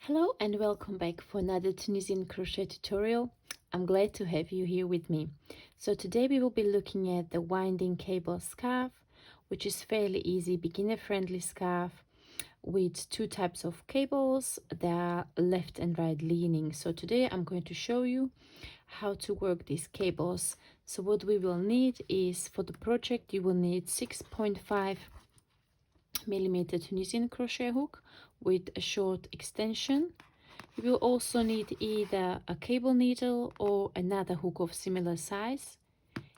Hello and welcome back for another Tunisian crochet tutorial. I'm glad to have you here with me. So today we will be looking at the winding cable scarf, which is fairly easy, beginner-friendly scarf with two types of cables. They are left and right leaning. So today I'm going to show you how to work these cables. So what we will need is, for the project, you will need 6.5mm Tunisian crochet hook with a short extension. You will also need either a cable needle or another hook of similar size.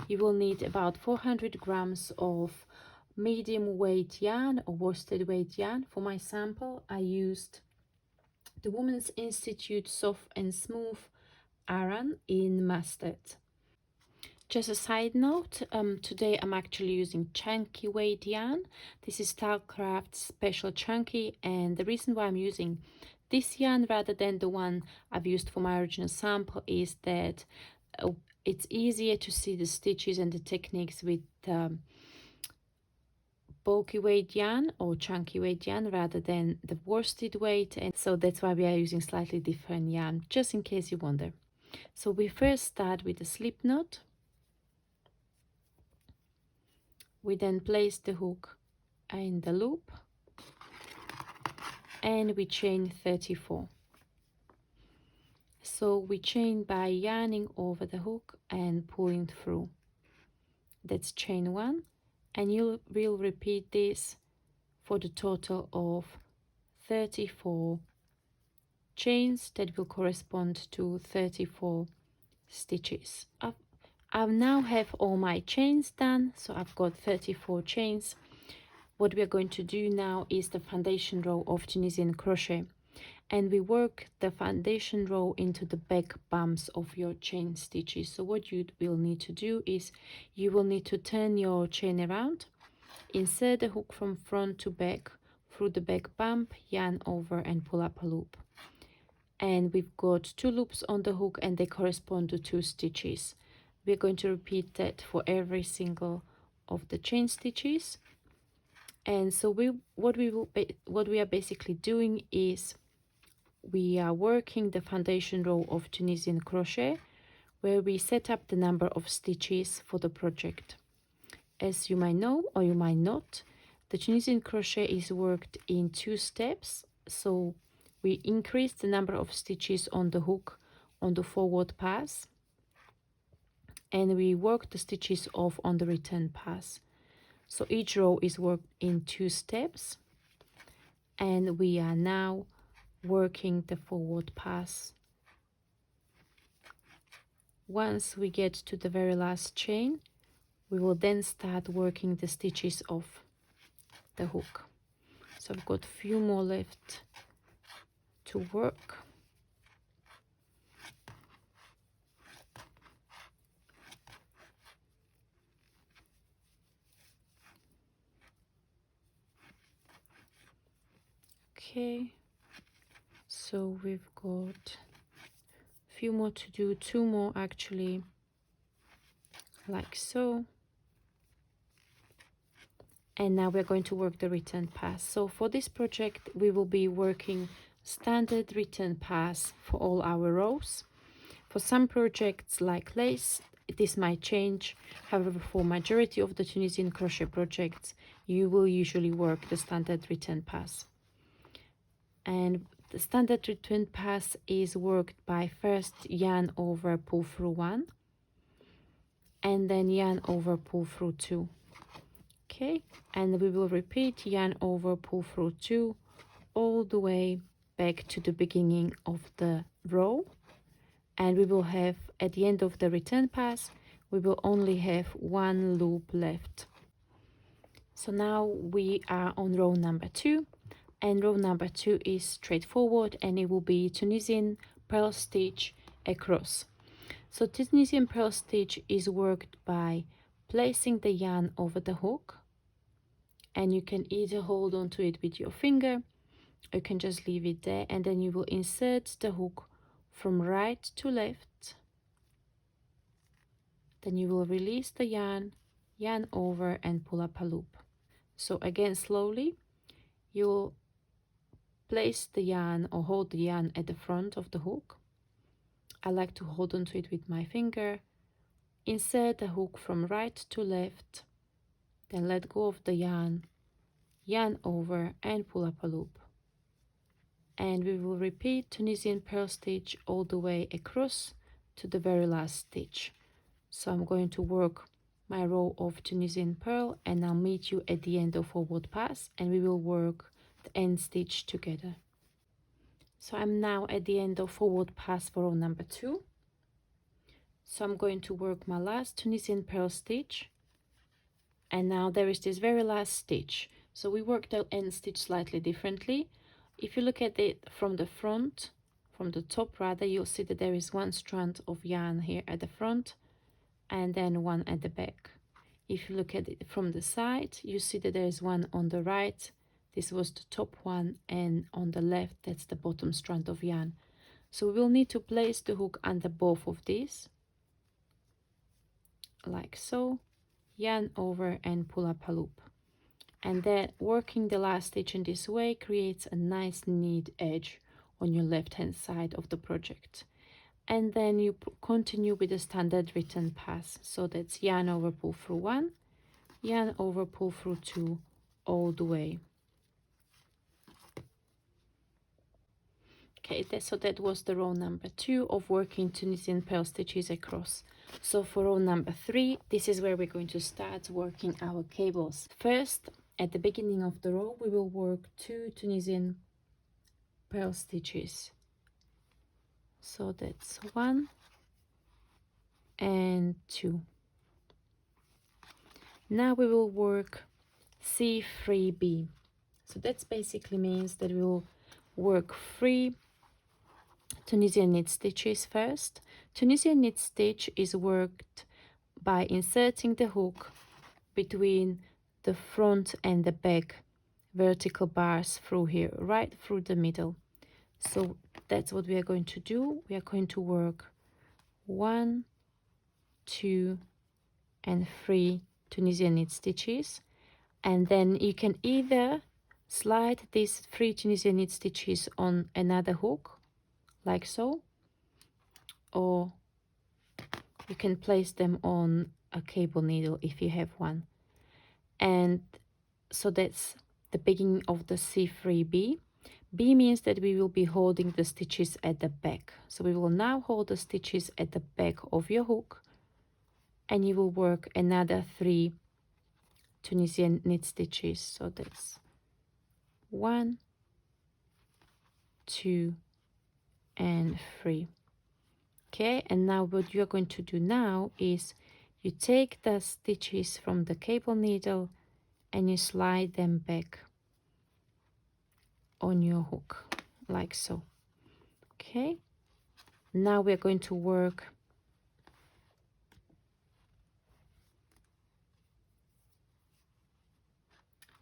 You will need about 400 grams of medium weight yarn or worsted weight yarn. For my sample, I used the Women's Institute Soft and Smooth Aran in mustard. Just a side note, today I'm actually using chunky weight yarn. This is Starcraft Special Chunky, and the reason why I'm using this yarn rather than the one I've used for my original sample is that it's easier to see the stitches and the techniques with bulky weight yarn or chunky weight yarn rather than the worsted weight, and so that's why we are using slightly different yarn, just in case you wonder. So we first start with a slip knot. We then place the hook in the loop and we chain 34. So we chain by yarning over the hook and pulling through. That's chain 1, and you will repeat this for the total of 34 chains that will correspond to 34 stitches. I now have all my chains done, so I've got 34 chains. What we are going to do now is the foundation row of Tunisian crochet, and we work the foundation row into the back bumps of your chain stitches. So what you will need to do is you will need to turn your chain around, insert the hook from front to back through the back bump, yarn over and pull up a loop. And we've got 2 loops on the hook and they correspond to 2 stitches. We're going to repeat that for every single of the chain stitches. And so what we are basically doing is we are working the foundation row of Tunisian crochet, where we set up the number of stitches for the project. As you might know or you might not, the Tunisian crochet is worked in 2 steps. So we increase the number of stitches on the hook on the forward pass, and we work the stitches off on the return pass. So each row is worked in 2 steps, and we are now working the forward pass. Once we get to the very last chain, we will then start working the stitches off the hook. So I've got a few more left to work. Okay, so we've got a few more to do, 2 more actually, like so. And now we're going to work the return pass. So for this project we will be working standard return pass for all our rows. For some projects like lace, this might change. However, for majority of the Tunisian crochet projects, you will usually work the standard return pass. And the standard return pass is worked by first yarn over pull through 1 and then yarn over pull through 2. Okay, and we will repeat yarn over pull through 2 all the way back to the beginning of the row, and we will have, at the end of the return pass, we will only have 1 loop left. So now we are on row number 2, and row number 2 is straightforward, and it will be Tunisian purl stitch across. So Tunisian purl stitch is worked by placing the yarn over the hook, and you can either hold on to it with your finger or you can just leave it there, and then you will insert the hook from right to left. Then you will release the yarn, yarn over and pull up a loop. So again, slowly you'll place the yarn or hold the yarn at the front of the hook. I like to hold onto it with my finger. Insert the hook from right to left, then let go of the yarn, yarn over and pull up a loop. And we will repeat Tunisian purl stitch all the way across to the very last stitch. So I'm going to work my row of Tunisian purl, and I'll meet you at the end of forward pass, and we will work the end stitch together. So I'm now at the end of forward pass for row number 2. So I'm going to work my last Tunisian purl stitch, and now there is this very last stitch. So we worked the end stitch slightly differently. If you look at it from the front, from the top rather, you'll see that there is one strand of yarn here at the front and then one at the back. If you look at it from the side, you see that there is one on the right. This was the top one, and on the left, that's the bottom strand of yarn. So we'll need to place the hook under both of these, like so, yarn over and pull up a loop. And then working the last stitch in this way creates a nice neat edge on your left hand side of the project. And then you continue with the standard return pass. So that's yarn over, pull through 1, yarn over, pull through 2, all the way. Okay, so that was the row number 2 of working Tunisian purl stitches across. So for row number 3, this is where we're going to start working our cables. First, at the beginning of the row, we will work 2 Tunisian purl stitches. So that's 1 and 2. Now we will work C3B. So that basically means that we will work 3 Tunisian knit stitches first. Tunisian knit stitch is worked by inserting the hook between the front and the back vertical bars through here, right through the middle. So that's what we are going to do. We are going to work 1, 2, and 3 Tunisian knit stitches, and then you can either slide these 3 Tunisian knit stitches on another hook, like so, or you can place them on a cable needle if you have one. And so that's the beginning of the C3B. B means that we will be holding the stitches at the back. So we will now hold the stitches at the back of your hook, and you will work another 3 Tunisian knit stitches. So that's 1, 2, and 3. Okay, and now what you're going to do now is you take the stitches from the cable needle and you slide them back on your hook, like so. Okay, now we're going to work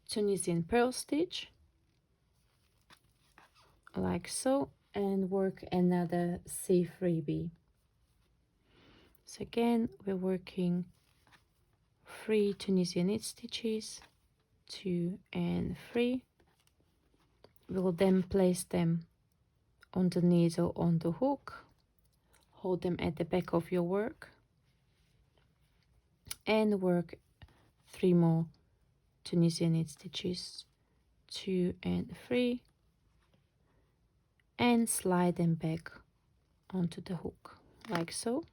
Tunisian purl stitch, like so, and work another C3B. So again, we're working 3 Tunisian knit stitches, 2 and 3. We'll then place them on the needle on the hook, hold them at the back of your work, and work 3 more Tunisian knit stitches, 2 and 3, and slide them back onto the hook, like so.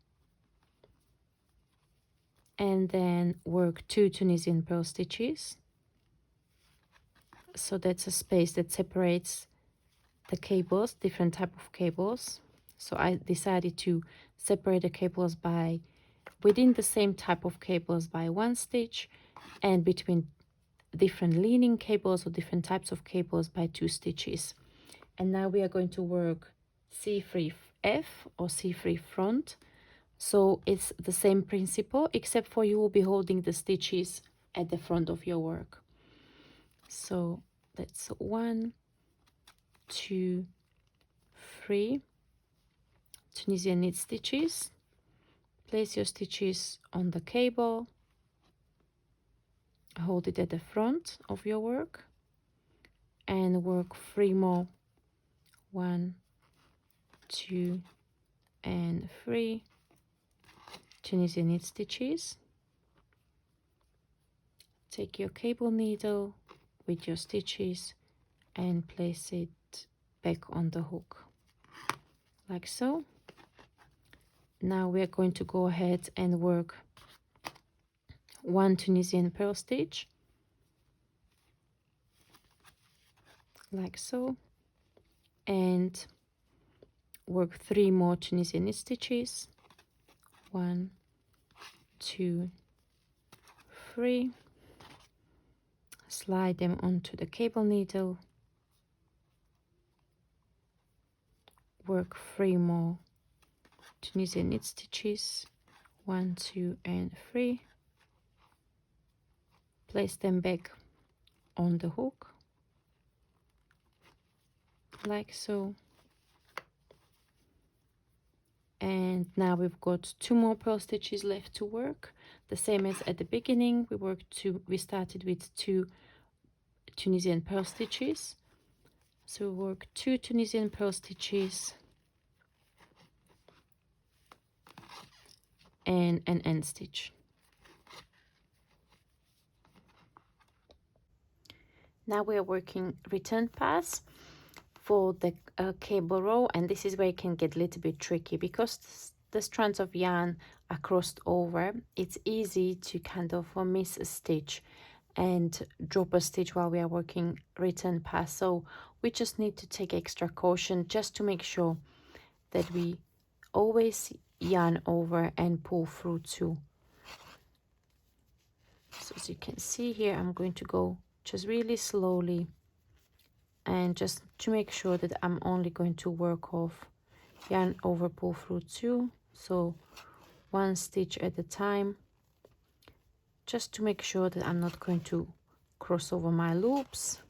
And then work 2 Tunisian purl stitches. So that's a space that separates the cables, different type of cables. So I decided to separate the cables by within the same type of cables by 1 stitch, and between different leaning cables or different types of cables by 2 stitches. And now we are going to work C3F or C3 front. So it's the same principle, except for you will be holding the stitches at the front of your work. So that's 1, 2, 3 Tunisian knit stitches. Place your stitches on the cable, hold it at the front of your work, and work 3 more 1, 2 and 3 Tunisian knit stitches. Take your cable needle with your stitches and place it back on the hook like so. Now we are going to go ahead and work 1 Tunisian purl stitch like so, and work 3 more Tunisian knit stitches, 1, 2, 3, slide them onto the cable needle, work 3 more Tunisian knit stitches, 1, 2 and 3, place them back on the hook like so. And now we've got 2 more purl stitches left to work, the same as at the beginning. We started with 2 Tunisian purl stitches, so we work 2 Tunisian purl stitches and an end stitch. Now we are working return pass for the cable row, and this is where it can get a little bit tricky because the strands of yarn are crossed over. It's easy to kind of miss a stitch and drop a stitch while we are working return pass, so we just need to take extra caution just to make sure that we always yarn over and pull through too. So as you can see here, I'm going to go just really slowly, and just to make sure that I'm only going to work off yarn over, pull through 2, so 1 stitch at a time, just to make sure that I'm not going to cross over my loops,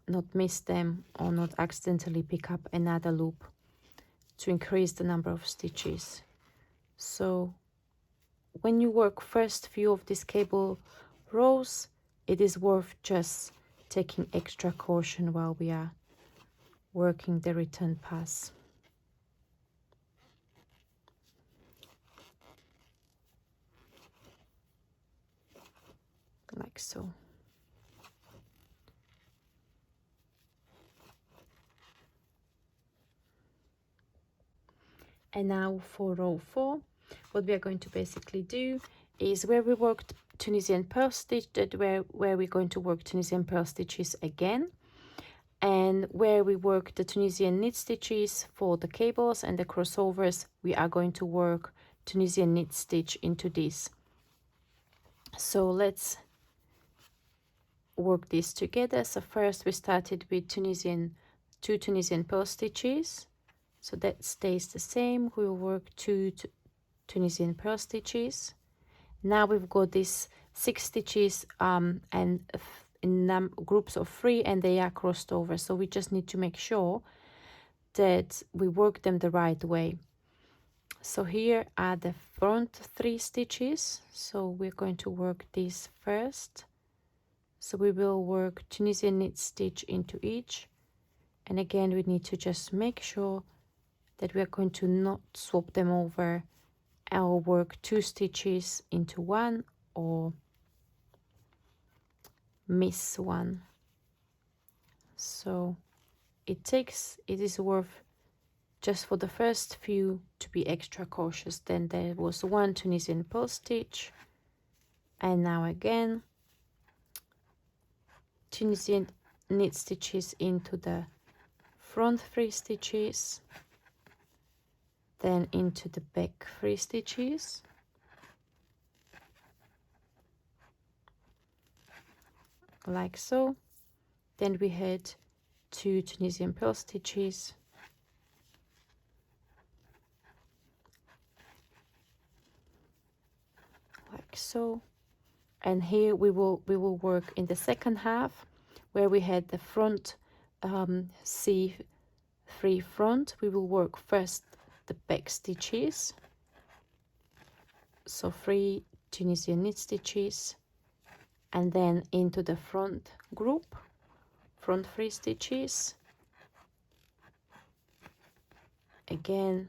not miss them, or not accidentally pick up another loop to increase the number of stitches. So when you work first few of these cable rows, it is worth just taking extra caution while we are working the return pass. Like so. And now for row 4, what we are going to basically do is where we worked Tunisian purl stitch, that where we're going to work Tunisian purl stitches again, and where we work the Tunisian knit stitches for the cables and the crossovers, we are going to work Tunisian knit stitch into this. So let's work this together. So first we started with 2 Tunisian purl stitches, so that stays the same. We'll work 2 Tunisian purl stitches. Now we've got these 6 stitches and in groups of 3, and they are crossed over, so we just need to make sure that we work them the right way. So here are the front 3 stitches, so we're going to work these first. So we will work Tunisian knit stitch into each, and again we need to just make sure that we are going to not swap them over or work 2 stitches into 1 or miss 1. So it is worth just for the first few to be extra cautious. Then there was 1 Tunisian purl stitch, and now again Tunisian knit stitches into the front 3 stitches, then into the back 3 stitches, like so. Then we had 2 Tunisian purl stitches, like so. And here we will work in the second half where we had the front C3 front. We will work first the back stitches, so 3 Tunisian knit stitches, and then into the front group, front 3 stitches, again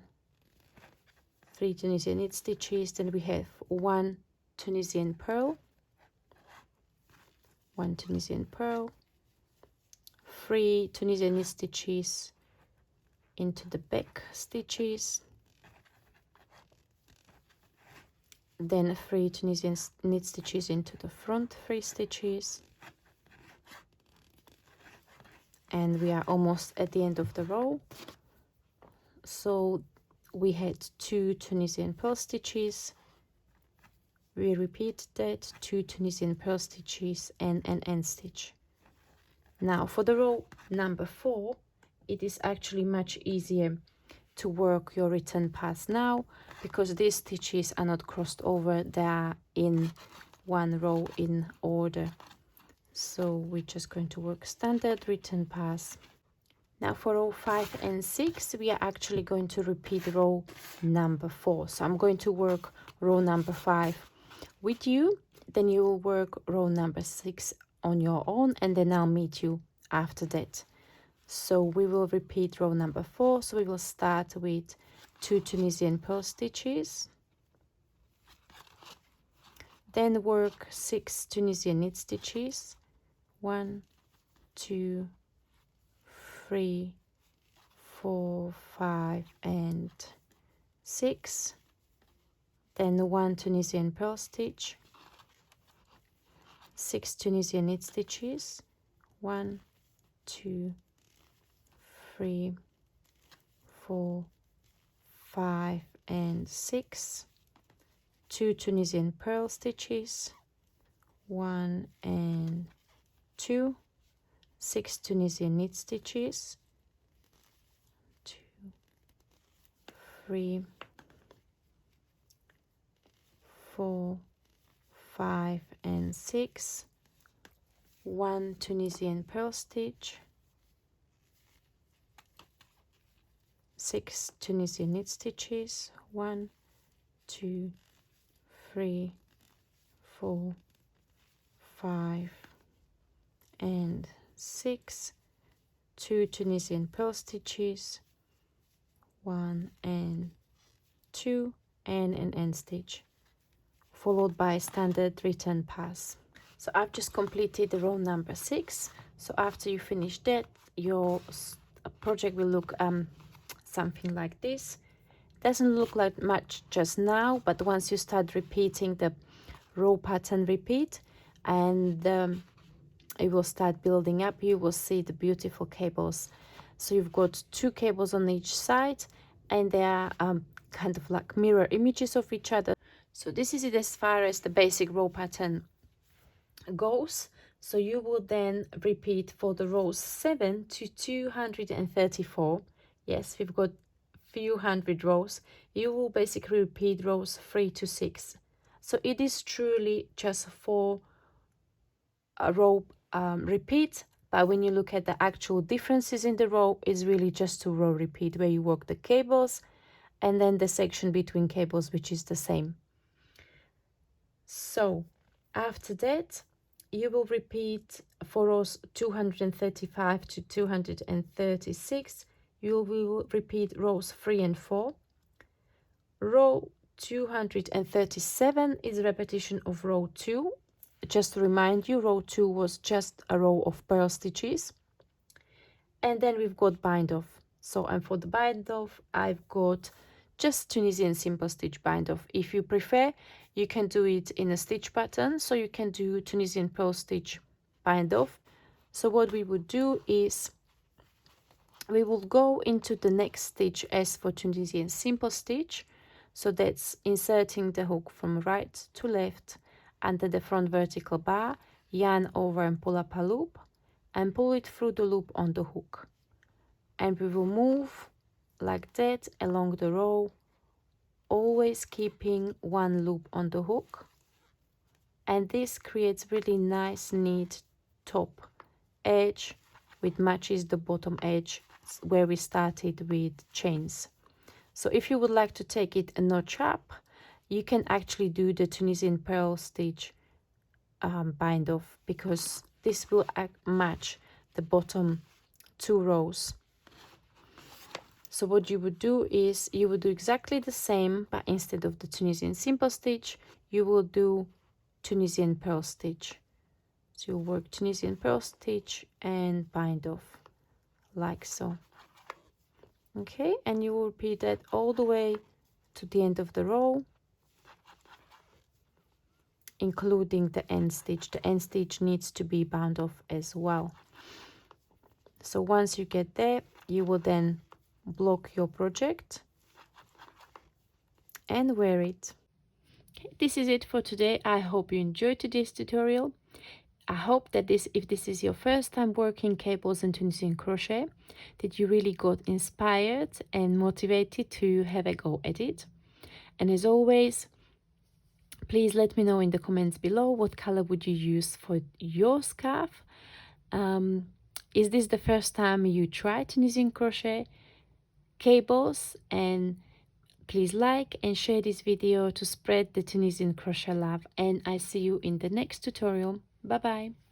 3 Tunisian knit stitches, then we have 1 Tunisian purl, 1 Tunisian purl, 3 Tunisian knit stitches into the back stitches, then 3 Tunisian knit stitches into the front 3 stitches, and we are almost at the end of the row. So we had 2 Tunisian purl stitches, we repeat that, 2 Tunisian purl stitches and an end stitch. Now for the row number 4, it is actually much easier to work your return pass now, because these stitches are not crossed over, they are in one row in order. So we're just going to work standard return pass. Now for row 5 and 6, we are actually going to repeat row number 4. So I'm going to work row number 5 with you, then you will work row number 6 on your own, and then I'll meet you after that. So we will repeat row number 4. So we will start with 2 Tunisian purl stitches, then work 6 Tunisian knit stitches, 1, 2, 3, 4, 5 and 6, then 1 Tunisian purl stitch, 6 Tunisian knit stitches, 1, 2, 3, 4, 5 and 6, 2 Tunisian purl stitches, 1 and 2, 6 Tunisian knit stitches, 2, 3, 4, 5 and 6, 1 Tunisian purl stitch, 6 Tunisian knit stitches, 1, 2, 3, 4, 5 and 6, 2 Tunisian purl stitches, 1 and 2 and an end stitch, followed by standard return pass. So I've just completed row number 6. So after you finish that, your project will look something like this. Doesn't look like much just now, but once you start repeating the row pattern repeat, and it will start building up, you will see the beautiful cables. So you've got 2 cables on each side, and they are kind of like mirror images of each other. So this is it as far as the basic row pattern goes. So you will then repeat for the rows 7 to 234. Yes, we've got few hundred rows. You will basically repeat rows 3 to 6. So it is truly just 4 row repeat, but when you look at the actual differences in the row, it's really just 2 row repeat where you work the cables and then the section between cables, which is the same. So after that, you will repeat for rows 235 to 236. You will repeat rows 3 and 4. Row 237 is a repetition of row 2. Just to remind you, row 2 was just a row of purl stitches. And then we've got bind off. So, and for the bind off, I've got just Tunisian simple stitch bind off. If you prefer, you can do it in a stitch pattern. So you can do Tunisian purl stitch bind off. So what we would do is we will go into the next stitch as for Tunisian simple stitch. So that's inserting the hook from right to left under the front vertical bar, yarn over and pull up a loop, and pull it through the loop on the hook. And we will move like that along the row, always keeping one loop on the hook. And this creates really nice, neat top edge, which matches the bottom edge where we started with chains. So if you would like to take it a notch up, you can actually do the Tunisian purl stitch bind off, because this will match the bottom 2 rows. So So what you would do is you would do exactly the same, but instead of the Tunisian simple stitch, you will do Tunisian purl stitch. So you'll work Tunisian purl stitch and bind off like so. Okay, and you will repeat that all the way to the end of the row, including the end stitch. The end stitch needs to be bound off as well. So once you get there, you will then block your project and wear it. Okay, this is it for today. I hope you enjoyed today's tutorial. I hope that if this is your first time working cables and Tunisian crochet, that you really got inspired and motivated to have a go at it. And as always, please let me know in the comments below what color would you use for your scarf. Is this the first time you try Tunisian crochet cables? And please like and share this video to spread the Tunisian crochet love. And I see you in the next tutorial. Bye bye.